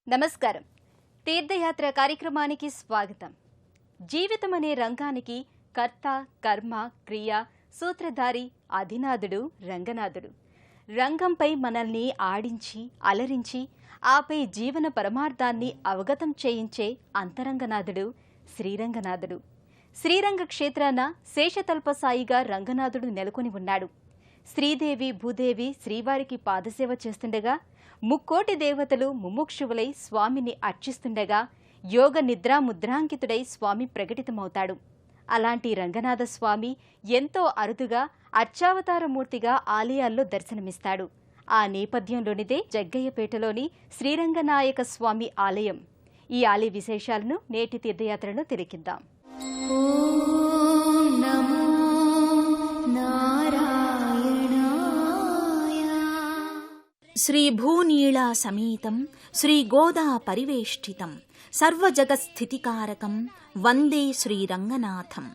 నమస్కారం. తీర్థయాత్ర కార్యక్రమానికి స్వాగతం. జీవితం అనే రంగానికి కర్త, కర్మ, క్రియ, సూత్రధారి, అధినాథుడు రంగనాథుడు. రంగంపై మనల్ని ఆడించి, అలరించి, ఆపై జీవన పరమార్థాన్ని అవగతం చేయించే అంతరంగనాథుడు శ్రీరంగనాథుడు. శ్రీరంగ క్షేత్రాన శేషతల్పసాయిగా రంగనాథుడు నెలకొని ఉన్నాడు. శ్రీదేవి, భూదేవి శ్రీవారికి పాదసేవ చేస్తుండగా, ముక్కోటి దేవతలు ముముక్షువులై స్వామిని అర్చిస్తుండగా యోగ నిద్రా ముద్రాంకితుడై స్వామి ప్రకటితమవుతాడు. అలాంటి రంగనాథ స్వామి ఎంతో అరుదుగా అర్చావతారమూర్తిగా ఆలయాల్లో దర్శనమిస్తాడు. ఆ నేపథ్యంలోనిదే జగ్గయ్యపేటలోని శ్రీరంగనాయక స్వామి ఆలయం. ఈ ఆలయ విశేషాలను నేటి తీర్థయాత్రను తిలకిద్దాం. శ్రీ భూనీళా సమేతం శ్రీ గోదా పరివేష్టితం సర్వజగస్థితికారకం వందే శ్రీరంగనాథం.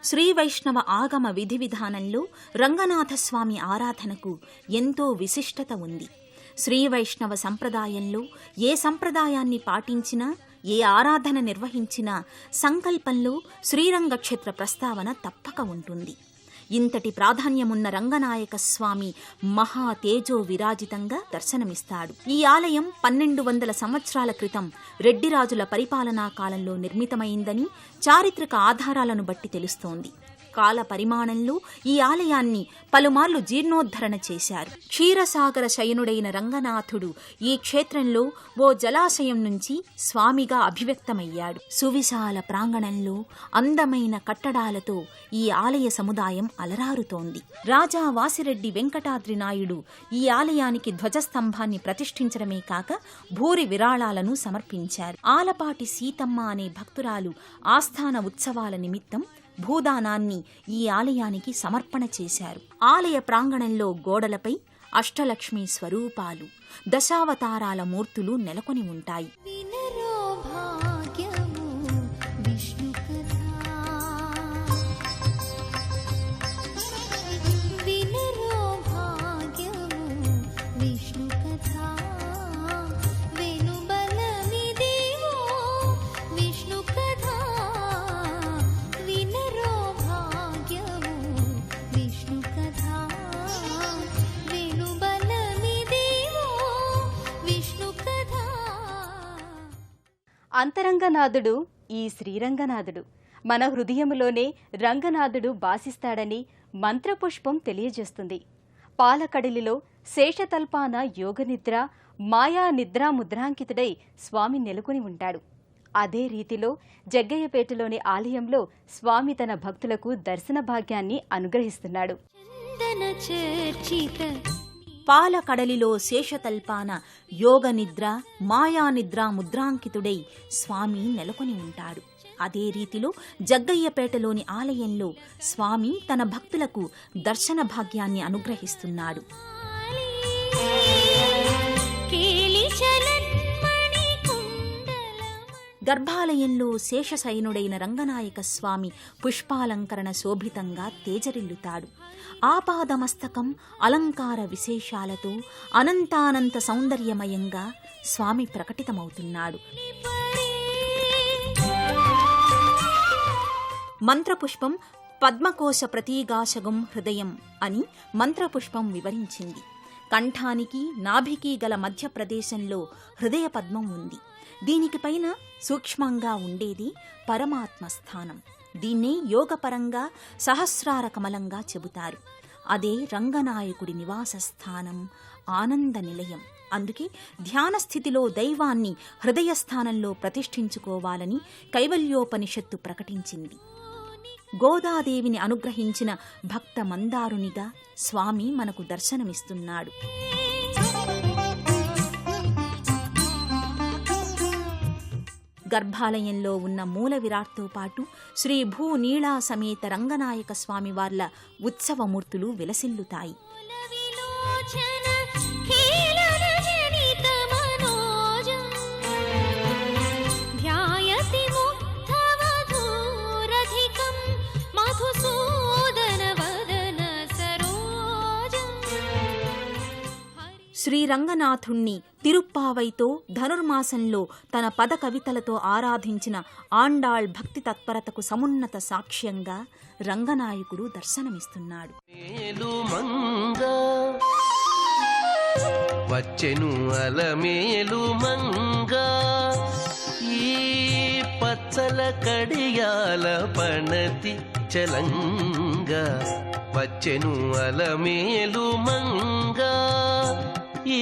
శ్రీ వైష్ణవ ఆగమ విధి విధానంలో రంగనాథస్వామి ఆరాధనకు ఎంతో విశిష్టత ఉంది. శ్రీ వైష్ణవ సంప్రదాయంలో ఏ సంప్రదాయాన్ని పాటించినా, ఏ ఆరాధన నిర్వహించినా సంకల్పంలో శ్రీరంగక్షేత్ర ప్రస్తావన తప్పక ఉంటుంది. ఇంతటి ప్రాధాన్యమున్న రంగనాయక స్వామి మహా తేజో విరాజితంగా దర్శనమిస్తాడు. ఈ ఆలయం 1200 సంవత్సరాల క్రితం రెడ్డిరాజుల పరిపాలనా కాలంలో నిర్మితమైందని చారిత్రక ఆధారాలను బట్టి తెలుస్తోంది. కాల పరిమాణంలో ఈ ఆలయాన్ని పలుమార్లు జీర్ణోద్ధరణ చేశారు. క్షీరసాగర శయనుడైన రంగనాథుడు ఈ క్షేత్రంలో ఓ జలాశయం నుంచి స్వామిగా అభివ్యక్తమయ్యాడు. సువిశాల ప్రాంగణంలో అందమైన కట్టడాలతో ఈ ఆలయ సముదాయం అలరారుతోంది. రాజా వాసిరెడ్డి వెంకటాద్రి నాయుడు ఈ ఆలయానికి ధ్వజస్తంభాన్ని ప్రతిష్ఠించడమే కాక భూరి విరాళాలను సమర్పించారు. ఆలపాటి సీతమ్మ అనే భక్తురాలు ఆస్థాన ఉత్సవాల నిమిత్తం భూదానాన్ని ఈ ఆలయానికి సమర్పణ చేశారు. ఆలయ ప్రాంగణంలో గోడలపై అష్టలక్ష్మీ స్వరూపాలు, దశావతారాల మూర్తులు నెలకొని ఉంటాయి. అంతరంగనాథుడు ఈ శ్రీరంగనాథుడు. మన హృదయములోనే రంగనాథుడు బాసిస్తాడని మంత్రపుష్పం తెలియజేస్తుంది. పాలకడలిలో శేషతల్పాన యోగనిద్ర, మాయా నిద్రా ముద్రాంకితుడై స్వామి నెలకొని ఉంటాడు. అదే రీతిలో జగ్గయ్యపేటలోని ఆలయంలో స్వామి తన భక్తులకు దర్శన భాగ్యాన్ని అనుగ్రహిస్తున్నాడు. పాలకడలిలో శేషతల్పాన యోగనిద్ర, మాయానిద్ర ముద్రాంకితుడై స్వామి నెలకొని ఉంటాడు. అదే రీతిలో జగ్గయ్యపేటలోని ఆలయంలో స్వామి తన భక్తులకు దర్శన భాగ్యాన్ని అనుగ్రహిస్తున్నాడు. గర్భాలయంలో శేషశయనుడైన రంగనాయక స్వామి పుష్పాలంకరణ శోభితంగా తేజరిల్లుతాడు. ఆపాదమస్తకం అలంకార విశేషాలతో అనంతానంత సౌందర్యమయంగా స్వామి ప్రకటితమవుతున్నాడు. మంత్రపుష్పం పద్మకోశ ప్రతీగాశగం హృదయం అని మంత్రపుష్పం వివరించింది. కంఠానికి, నాభికి గల మధ్య ప్రదేశంలో హృదయ పద్మం ఉంది. దీనికి పైన సూక్ష్మంగా ఉండేది పరమాత్మ స్థానం. దీన్నే యోగపరంగా సహస్రార కమలంగా చెబుతారు. అదే రంగనాయకుడి నివాస స్థానం, ఆనంద నిలయం. అందుకే ధ్యాన స్థితిలో దైవాన్ని హృదయస్థానంలో ప్రతిష్ఠించుకోవాలని కైవల్యోపనిషత్తు ప్రకటించింది. గోదాదేవిని అనుగ్రహించిన భక్త మందారునిగా స్వామి మనకు దర్శనమిస్తున్నాడు. గర్భాలయంలో ఉన్న మూల విరాట్తో పాటు శ్రీ భూనీళా సమేత రంగనాయక స్వామి వార్ల ఉత్సవమూర్తులు విలసిల్లుతాయి. శ్రీరంగనాథుణ్ణి తిరుప్పావైతో ధనుర్మాసంలో తన పద కవితలతో ఆరాధించిన ఆండాళ్ భక్తి తత్పరతకు సమున్నత సాక్ష్యంగా రంగనాయకుడు దర్శనమిస్తున్నాడు. వచ్చెను అలమేలు మంగా ఈ పచ్చల కడియాల పణతి చలంగా. వచ్చెను అలమేలు మంగా ఈ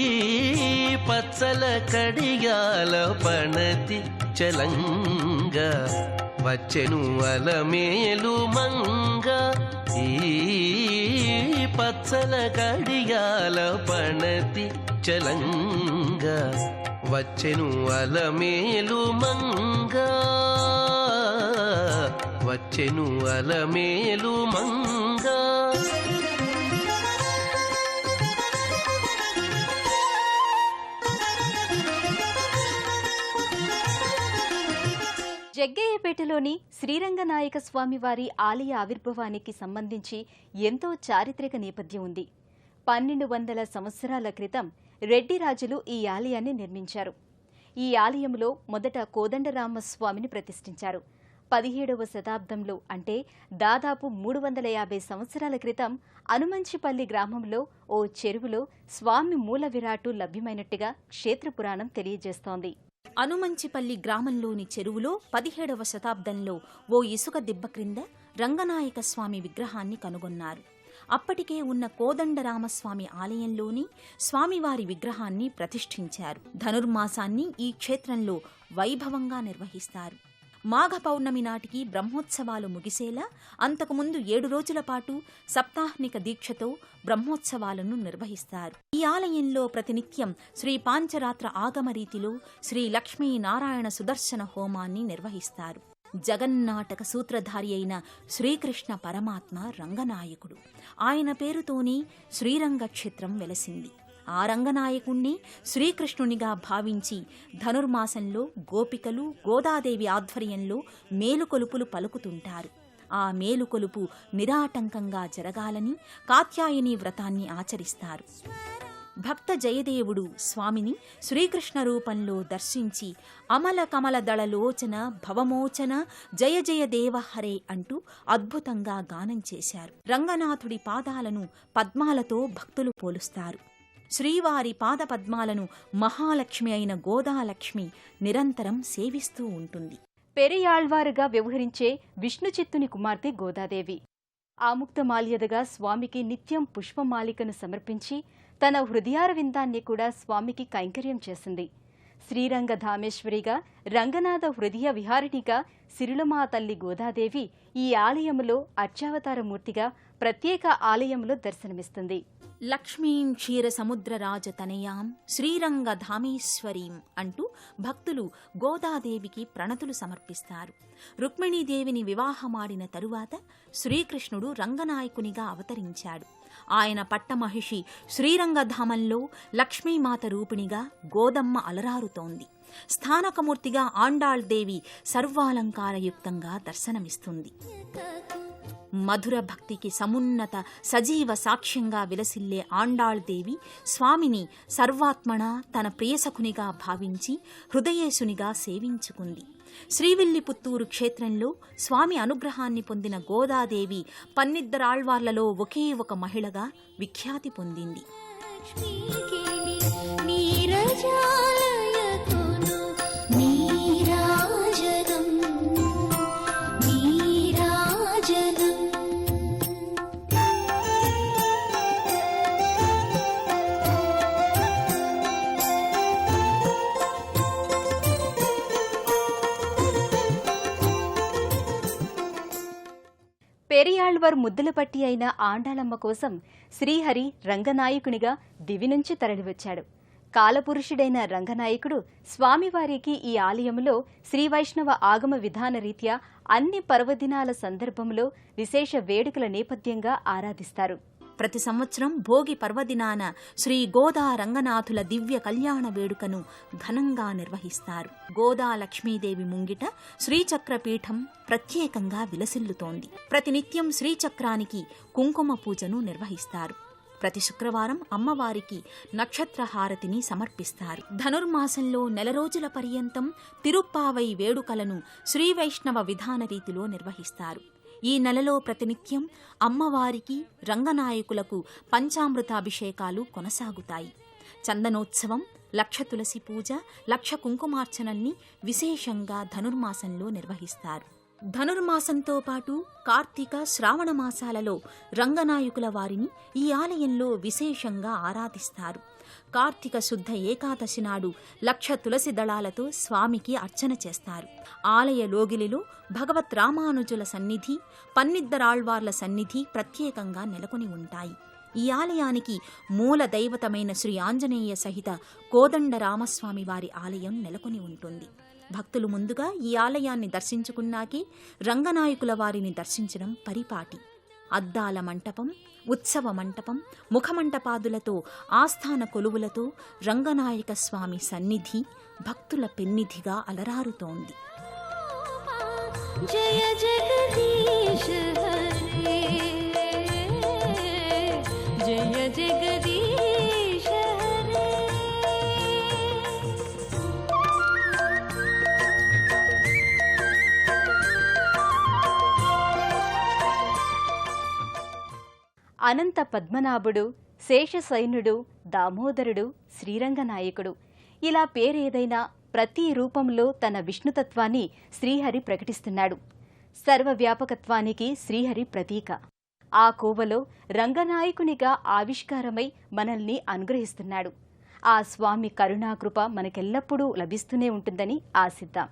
పచ్చల కడియాల పణతి చలంగా. వచ్చెను అలమేలు మంగా ఈ పచ్చల కడియాల పణతి చలంగా. వచ్చెను అలమేలు మంగా వచ్చెను అలమేలు మంగా. జగ్గయ్యపేటలోని శ్రీరంగనాయక స్వామివారి ఆలయ ఆవిర్భావానికి సంబంధించి ఎంతో చారిత్రక నేపథ్యం ఉంది. 1200 సంవత్సరాల క్రితం రెడ్డి రాజులు ఈ ఆలయాన్ని నిర్మించారు. ఈ ఆలయంలో మొదట కోదండరామస్వామిని ప్రతిష్ఠించారు. 17వ శతాబ్దంలో అంటే దాదాపు 350 సంవత్సరాల క్రితం అనుమంచిపల్లి గ్రామంలో ఓ చెరువులో స్వామి మూల విరాటు లభ్యమైనట్టుగా క్షేత్రపురాణం తెలియజేస్తోంది. అనుమంచిపల్లి గ్రామంలోని చెరువులో 17వ శతాబ్దంలో ఓ ఇసుక దిబ్బ క్రింద రంగనాయక స్వామి విగ్రహాన్ని కనుగొన్నారు. అప్పటికే ఉన్న కోదండరామస్వామి ఆలయంలోని స్వామివారి విగ్రహాన్ని ప్రతిష్ఠించారు. ధనుర్మాసాన్ని ఈ క్షేత్రంలో వైభవంగా నిర్వహిస్తారు. మాఘ పౌర్ణమి నాటికి బ్రహ్మోత్సవాలు ముగిసేలా అంతకుముందు 7 రోజుల పాటు సప్తాహ్నిక దీక్షతో బ్రహ్మోత్సవాలను నిర్వహిస్తారు. ఈ ఆలయంలో ప్రతినిత్యం శ్రీ పాంచరాత్ర ఆగమరీతిలో శ్రీ లక్ష్మీనారాయణ సుదర్శన హోమాన్ని నిర్వహిస్తారు. జగన్నాటక సూత్రధారి అయిన శ్రీకృష్ణ పరమాత్మ రంగనాయకుడు. ఆయన పేరుతోనే శ్రీరంగ క్షేత్రం వెలసింది. ఆ రంగనాయకుణ్ణి శ్రీకృష్ణునిగా భావించి ధనుర్మాసంలో గోపికలు గోదాదేవి ఆధ్వర్యంలో మేలుకొలుపులు పలుకుతుంటారు. ఆ మేలుకొలుపు నిరాటంకంగా జరగాలని కాత్యాయని వ్రతాన్ని ఆచరిస్తారు. భక్త జయదేవుడు స్వామిని శ్రీకృష్ణ రూపంలో దర్శించి అమల కమల దళలోచన భవమోచన జయ జయ దేవహరే అంటూ అద్భుతంగా గానం చేశారు. రంగనాథుడి పాదాలను పద్మాలతో భక్తులు పోలుస్తారు. శ్రీవారి పాద పద్మాలను మహాలక్ష్మి అయిన గోదాలక్ష్మి నిరంతరం సేవిస్తూ ఉంటుంది. పెరియాళ్వారుగా వ్యవహరించే విష్ణుచిత్తుని కుమార్తె గోదాదేవి ఆముక్తమాల్యదగా స్వామికి నిత్యం పుష్పమాలికను సమర్పించి తన హృదయారవిందాన్ని కూడా స్వామికి కైంకర్యం చేసింది. శ్రీరంగధామేశ్వరిగా రంగనాథ హృదయ విహారిణిగా సిరులమా తల్లి గోదాదేవి ఈ ఆలయములో అర్చావతారమూర్తిగా ప్రత్యేక ఆలయంలో దర్శనమిస్తుంది. లక్ష్మీం క్షీర సముద్రరాజతనయాం శ్రీరంగధామేశ్వరీం అంటూ భక్తులు గోదాదేవికి ప్రణతులు సమర్పిస్తారు. రుక్మిణీదేవిని వివాహమాడిన తరువాత శ్రీకృష్ణుడు రంగనాయకునిగా అవతరించాడు. ఆయన పట్టమహిషి శ్రీరంగధామంలో లక్ష్మీమాత రూపిణిగా గోదమ్మ అలరారుతోంది. స్థానకమూర్తిగా ఆండాళ్ దేవి సర్వాలంకారయుక్తంగా దర్శనమిస్తుంది. మధుర భక్తికి సమున్నత సజీవ సాక్ష్యంగా విలసిల్లే ఆండాళ్ దేవి స్వామిని సర్వాత్మన తన ప్రియసఖునిగా భావించి హృదయేశునిగా సేవించుకుంది. శ్రీవిల్లిపుత్తూరు క్షేత్రంలో స్వామి అనుగ్రహాన్ని పొందిన గోదాదేవి 12 ఆళ్వార్లలో ఒకే ఒక మహిళగా విఖ్యాతి పొందింది. పెరియాళ్వార్ ముద్దులపట్టి అయిన ఆండాళమ్మ కోసం శ్రీహరి రంగనాయకునిగా దివి నుంచి తరలివచ్చాడు. కాలపురుషుడైన రంగనాయకుడు స్వామివారికి ఈ ఆలయంలో శ్రీవైష్ణవ ఆగమ విధాన రీత్యా అన్ని పర్వదినాల సందర్భంలో విశేష వేడుకల నేపథ్యంగా ఆరాధిస్తారు. ప్రతి సంవత్సరం భోగి పర్వదినాన శ్రీ గోదా రంగనాథుల దివ్య కళ్యాణ వేడుకను ఘనంగా నిర్వహిస్తారు. గోదా లక్ష్మీదేవి ముంగిట శ్రీచక్రపీఠం ప్రత్యేకంగా విలసిల్లుతోంది. ప్రతినిత్యం శ్రీచక్రానికి కుంకుమ పూజను నిర్వహిస్తారు. ప్రతి శుక్రవారం అమ్మవారికి నక్షత్ర హారతిని సమర్పిస్తారు. ధనుర్మాసంలో నెల రోజుల పర్యంతం తిరుప్పావై వేడుకలను శ్రీవైష్ణవ విధాన రీతిలో నిర్వహిస్తారు. ఈ నెలలో ప్రతినిత్యం అమ్మవారికి రంగనాయకులకు పంచామృతాభిషేకాలు కొనసాగుతాయి. చందనోత్సవం, లక్ష తులసి పూజ, లక్ష కుంకుమార్చనల్ని విశేషంగా ధనుర్మాసంలో నిర్వహిస్తారు. ధనుర్మాసంతో పాటు కార్తీక, శ్రావణ మాసాలలో రంగనాయకుల వారిని ఈ ఆలయంలో విశేషంగా ఆరాధిస్తారు. కార్తీక శుద్ధ ఏకాదశి నాడు లక్ష తులసి దళాలతో స్వామికి అర్చన చేస్తారు. ఆలయ లోగిలిలో భగవత్ రామానుజుల సన్నిధి, పన్నిద్దరాళ్వార్ల సన్నిధి ప్రత్యేకంగా నెలకొని ఉంటాయి. ఈ ఆలయానికి మూల దైవతమైన శ్రీ ఆంజనేయ సహిత కోదండరామస్వామి వారి ఆలయం నెలకొని ఉంటుంది. భక్తులు ముందుగా ఈ ఆలయాన్ని దర్శించుకున్నాకే రంగనాయకుల వారిని దర్శించడం పరిపాటి. అద్దాల మంటపం, ఉత్సవ మంటపం, ముఖమంటపాదులతో, ఆస్థాన కొలువులతో రంగనాయక స్వామి సన్నిధి భక్తుల పెన్నిధిగా అలరారుతోంది. జయ జగదీశ హరే, జయ జగదీశ హరే. అనంత పద్మనాభుడు, శేషశయనుడు, దామోదరుడు, శ్రీరంగనాయకుడు ఇలా పేరేదైనా ప్రతి రూపంలో తన విష్ణుతత్వాన్ని శ్రీహరి ప్రకటిస్తున్నాడు. సర్వవ్యాపకత్వానికి శ్రీహరి ప్రతీక. ఆ కోవలో రంగనాయకునిగా ఆవిష్కారమై మనల్ని అనుగ్రహిస్తున్నాడు. ఆ స్వామి కరుణాకృప మనకెల్లప్పుడూ లభిస్తూనే ఉంటుందని ఆశిద్దాం.